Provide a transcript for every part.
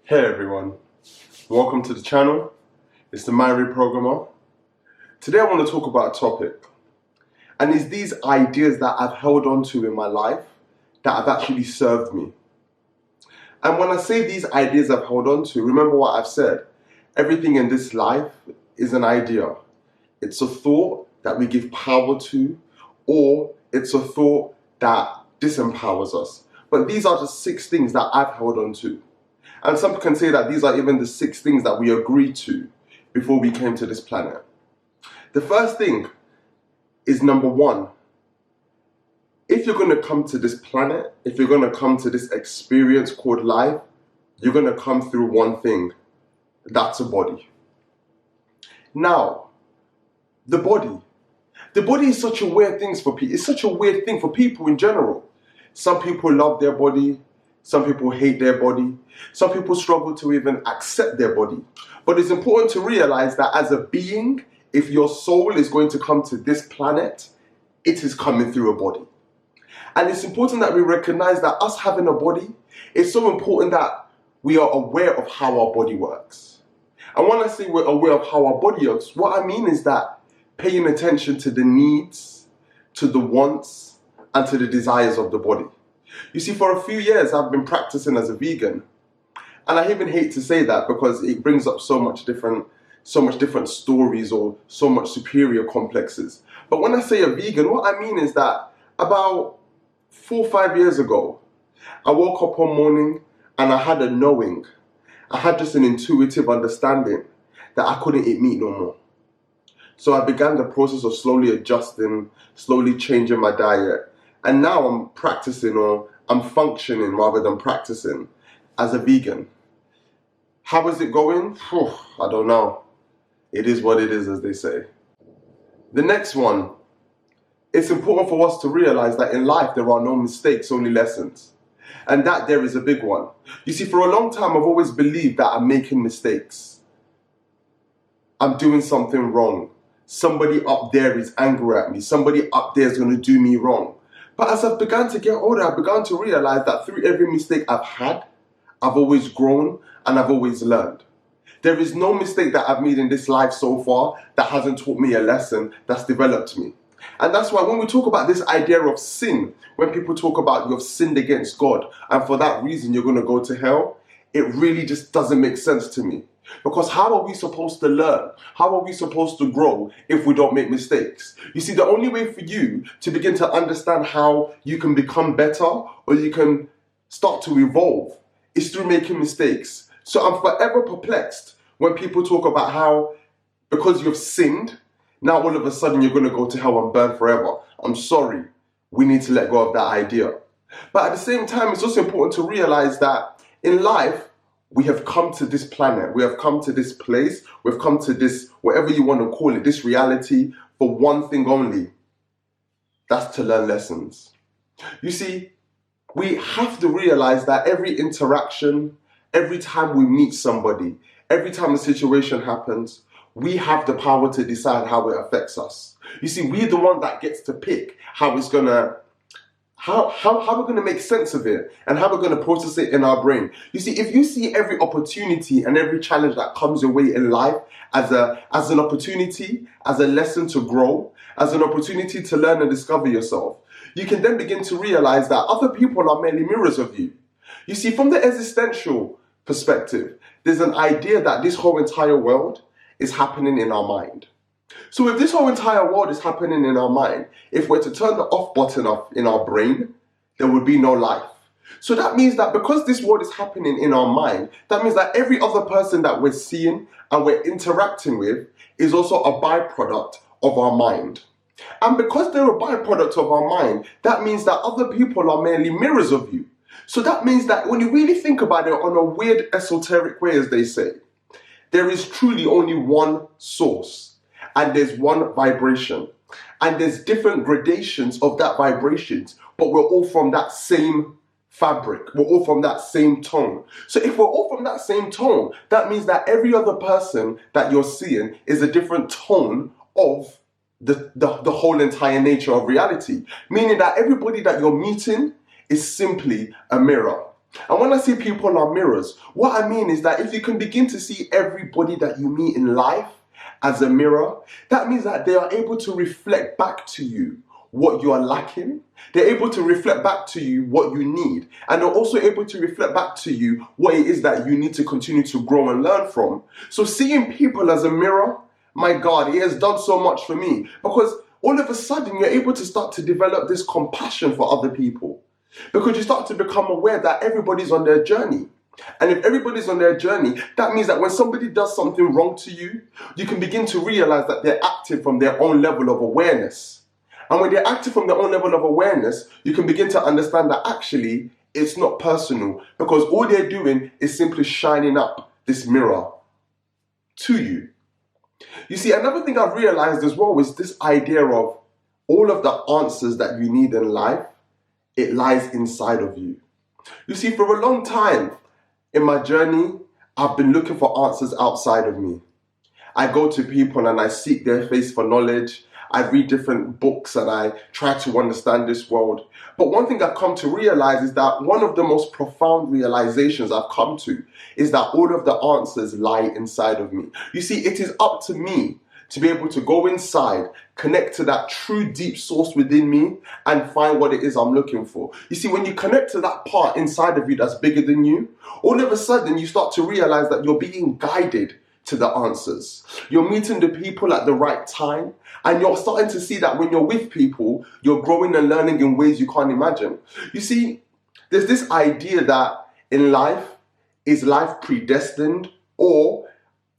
Hey everyone, welcome to the channel. It's the Myri Programmer. Today I want to talk about a topic, and it's these ideas that I've held on to in my life that have actually served me. And when I say these ideas I've held on to, remember what I've said. Everything in this life is an idea. It's a thought that we give power to, or it's a thought that disempowers us. But these are the 6 things that I've held on to. And some can say that these are even the 6 things that we agreed to before we came to this planet. The first thing is number 1. If you're going to come to this planet, if you're going to come to this experience called life, you're going to come through one thing. That's a body. Now, the body. The body is such a weird thing for people. It's such a weird thing for people in general. Some people love their body. Some people hate their body. Some people struggle to even accept their body. But it's important to realize that as a being, if your soul is going to come to this planet, it is coming through a body. And it's important that we recognize that us having a body, it's so important that we are aware of how our body works. And when I say we're aware of how our body works, what I mean is that paying attention to the needs, to the wants, and to the desires of the body. You see, for a few years I've been practicing as a vegan, and I even hate to say that because it brings up so much different stories or so much superior complexes. But when I say a vegan, what I mean is that about 4 or 5 years ago, I woke up one morning and I had a knowing. I had just an intuitive understanding that I couldn't eat meat no more. So I began the process of slowly adjusting, slowly changing my diet. And now I'm practicing, or I'm functioning rather than practicing, as a vegan. How is it going? I don't know. It is what it is, as they say. The next one, it's important for us to realize that in life there are no mistakes, only lessons. And that there is a big one. You see, for a long time I've always believed that I'm making mistakes. I'm doing something wrong. Somebody up there is angry at me. Somebody up there is going to do me wrong. But as I've begun to get older, I've begun to realize that through every mistake I've had, I've always grown and I've always learned. There is no mistake that I've made in this life so far that hasn't taught me a lesson that's developed me. And that's why when we talk about this idea of sin, when people talk about you've sinned against God and for that reason you're going to go to hell, it really just doesn't make sense to me. Because how are we supposed to learn? How are we supposed to grow if we don't make mistakes? You see, the only way for you to begin to understand how you can become better or you can start to evolve is through making mistakes. So I'm forever perplexed when people talk about how because you've sinned, now all of a sudden you're going to go to hell and burn forever. I'm sorry. We need to let go of that idea. But at the same time, it's also important to realize that in life, we have come to this planet, we have come to this place, we've come to this, whatever you want to call it, this reality for one thing only. That's to learn lessons. You see, we have to realize that every interaction, every time we meet somebody, every time a situation happens, we have the power to decide how it affects us. You see, we're the one that gets to pick how it's gonna how we're going to make sense of it and how we're going to process it in our brain. You see, if you see every opportunity and every challenge that comes your way in life as an opportunity, as a lesson to grow, as an opportunity to learn and discover yourself, you can then begin to realize that other people are merely mirrors of you. You see, from the existential perspective, there's an idea that this whole entire world is happening in our mind. So if this whole entire world is happening in our mind, if we're to turn the off button off in our brain, there would be no life. So that means that because this world is happening in our mind, that means that every other person that we're seeing and we're interacting with is also a byproduct of our mind. And because they're a byproduct of our mind, that means that other people are merely mirrors of you. So that means that when you really think about it on a weird esoteric way, as they say, there is truly only one source. And there's one vibration. And there's different gradations of that vibrations, but we're all from that same fabric. We're all from that same tone. So if we're all from that same tone, that means that every other person that you're seeing is a different tone of the whole entire nature of reality. Meaning that everybody that you're meeting is simply a mirror. And when I say people are mirrors, what I mean is that if you can begin to see everybody that you meet in life as a mirror, that means that they are able to reflect back to you what you are lacking. They're able to reflect back to you what you need. And they're also able to reflect back to you what it is that you need to continue to grow and learn from. So seeing people as a mirror, my God, it has done so much for me, because all of a sudden you're able to start to develop this compassion for other people, because you start to become aware that everybody's on their journey. And if everybody's on their journey, that means that when somebody does something wrong to you, you can begin to realize that they're acting from their own level of awareness. And when they're acting from their own level of awareness, you can begin to understand that actually it's not personal, because all they're doing is simply shining up this mirror to you. You see, another thing I've realized as well is this idea of all of the answers that you need in life, it lies inside of you. You see, for a long time in my journey, I've been looking for answers outside of me. I go to people and I seek their face for knowledge. I read different books and I try to understand this world. But one thing I've come to realize is that one of the most profound realizations I've come to is that all of the answers lie inside of me. You see, it is up to me to be able to go inside, connect to that true deep source within me and find what it is I'm looking for. You see, when you connect to that part inside of you that's bigger than you, all of a sudden you start to realize that you're being guided to the answers. You're meeting the people at the right time, and you're starting to see that when you're with people, you're growing and learning in ways you can't imagine. You see, there's this idea that in life, is life predestined, or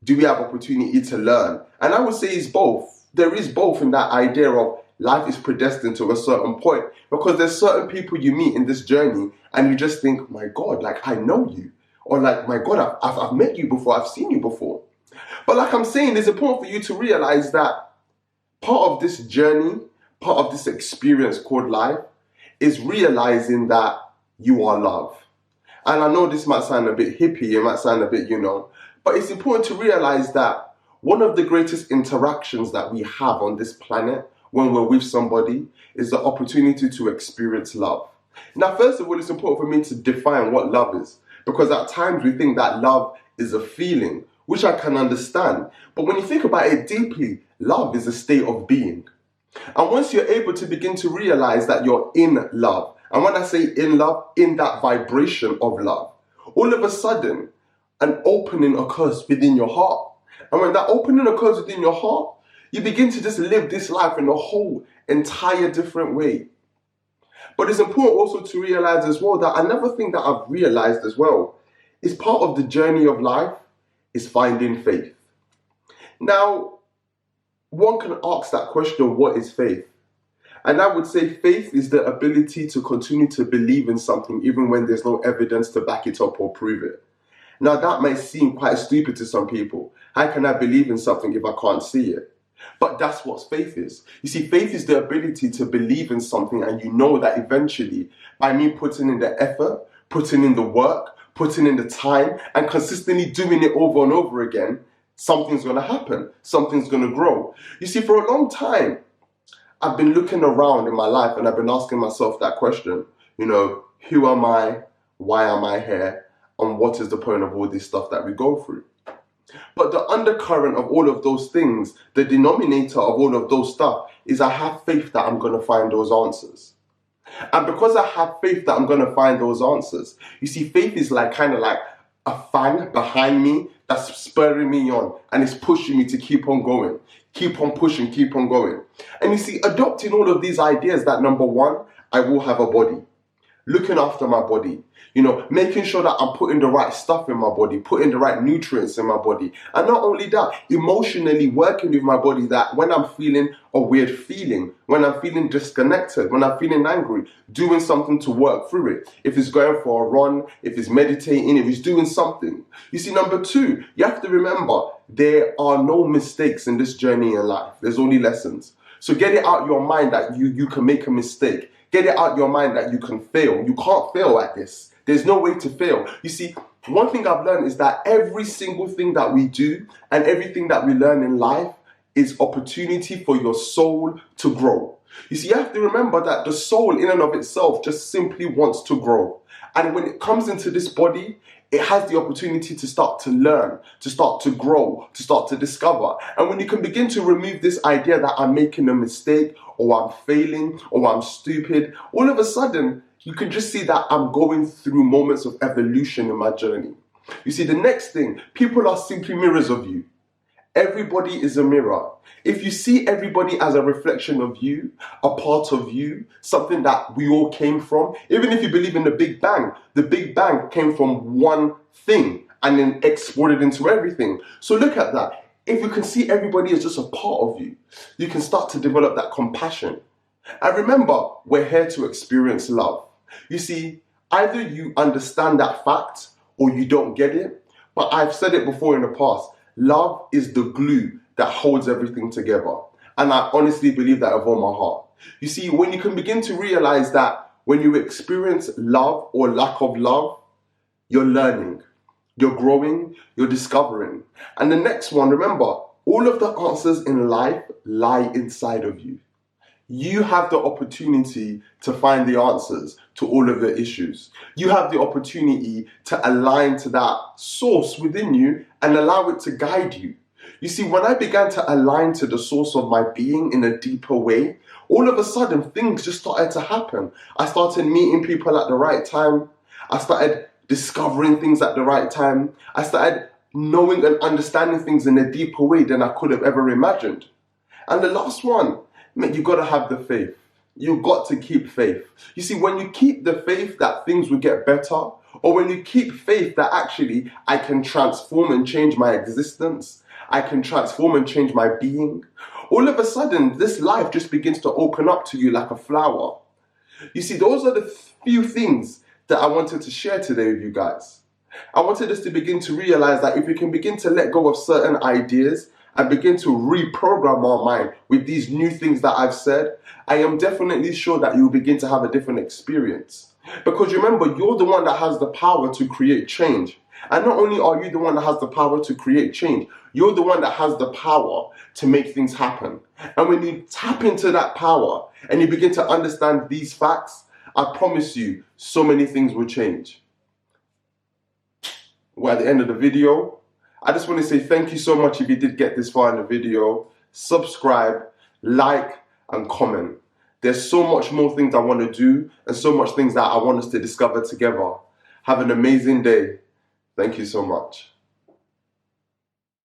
do we have opportunity to learn? And I would say it's both. There is both in that idea of life is predestined to a certain point, because there's certain people you meet in this journey and you just think, my God, like I know you. Or like, my God, I've met you before, I've seen you before. But like I'm saying, it's important for you to realize that part of this journey, part of this experience called life, is realizing that you are love. And I know this might sound a bit hippie, it might sound a bit, but it's important to realize that one of the greatest interactions that we have on this planet when we're with somebody is the opportunity to experience love. Now, first of all, it's important for me to define what love is, because at times we think that love is a feeling, which I can understand. But when you think about it deeply, love is a state of being. And once you're able to begin to realize that you're in love, and when I say in love, in that vibration of love, all of a sudden, an opening occurs within your heart. And when that opening occurs within your heart, you begin to just live this life in a whole entire different way. But it's important also to realize as well that another thing that I've realized as well is part of the journey of life is finding faith. Now, one can ask that question, what is faith? And I would say faith is the ability to continue to believe in something even when there's no evidence to back it up or prove it. Now, that may seem quite stupid to some people. How can I believe in something if I can't see it? But that's what faith is. You see, faith is the ability to believe in something, and you know that eventually, by me putting in the effort, putting in the work, putting in the time, and consistently doing it over and over again, something's going to happen. Something's going to grow. You see, for a long time, I've been looking around in my life and I've been asking myself that question, who am I? Why am I here? And what is the point of all this stuff that we go through? But the undercurrent of all of those things, the denominator of all of those stuff, is I have faith that I'm going to find those answers. And because I have faith that I'm going to find those answers, you see, faith is kind of like a fan behind me that's spurring me on, and it's pushing me to keep on going, keep on pushing, keep on going. And you see, adopting all of these ideas that number one, I will have a body, looking after my body, making sure that I'm putting the right stuff in my body, putting the right nutrients in my body. And not only that, emotionally working with my body, that when I'm feeling a weird feeling, when I'm feeling disconnected, when I'm feeling angry, doing something to work through it. If it's going for a run, if it's meditating, if it's doing something. You see, number two, you have to remember there are no mistakes in this journey in life. There's only lessons. So get it out your mind that you can make a mistake. Get it out your mind that you can fail. You can't fail at this. There's no way to fail. You see, one thing I've learned is that every single thing that we do and everything that we learn in life is opportunity for your soul to grow. You see, you have to remember that the soul in and of itself just simply wants to grow. And when it comes into this body, it has the opportunity to start to learn, to start to grow, to start to discover. And when you can begin to remove this idea that I'm making a mistake, or I'm failing, or I'm stupid, all of a sudden, you can just see that I'm going through moments of evolution in my journey. You see, the next thing, people are simply mirrors of you. Everybody is a mirror. If you see everybody as a reflection of you, a part of you, something that we all came from, even if you believe in the Big Bang came from one thing and then exploded into everything. So look at that. If you can see everybody as just a part of you, you can start to develop that compassion. And remember, we're here to experience love. You see, either you understand that fact or you don't get it, but I've said it before in the past. Love is the glue that holds everything together. And I honestly believe that with all my heart. You see, when you can begin to realize that when you experience love or lack of love, you're learning, you're growing, you're discovering. And the next one, remember, all of the answers in life lie inside of you. You have the opportunity to find the answers to all of your issues. You have the opportunity to align to that source within you and allow it to guide you. You see, when I began to align to the source of my being in a deeper way, all of a sudden things just started to happen. I started meeting people at the right time. I started discovering things at the right time. I started knowing and understanding things in a deeper way than I could have ever imagined. And the last one, you got to have the faith. You've got to keep faith. You see, when you keep the faith that things will get better, or when you keep faith that actually I can transform and change my existence, I can transform and change my being, all of a sudden, this life just begins to open up to you like a flower. You see, those are the few things that I wanted to share today with you guys. I wanted us to begin to realize that if we can begin to let go of certain ideas and begin to reprogram our mind with these new things that I've said, I am definitely sure that you'll begin to have a different experience. Because remember, you're the one that has the power to create change. And not only are you the one that has the power to create change, you're the one that has the power to make things happen. And when you tap into that power and you begin to understand these facts, I promise you, so many things will change. We're at the end of the video. I just want to say thank you so much if you did get this far in the video. Subscribe, like, and comment. There's so much more things I want to do and so much things that I want us to discover together. Have an amazing day. Thank you so much.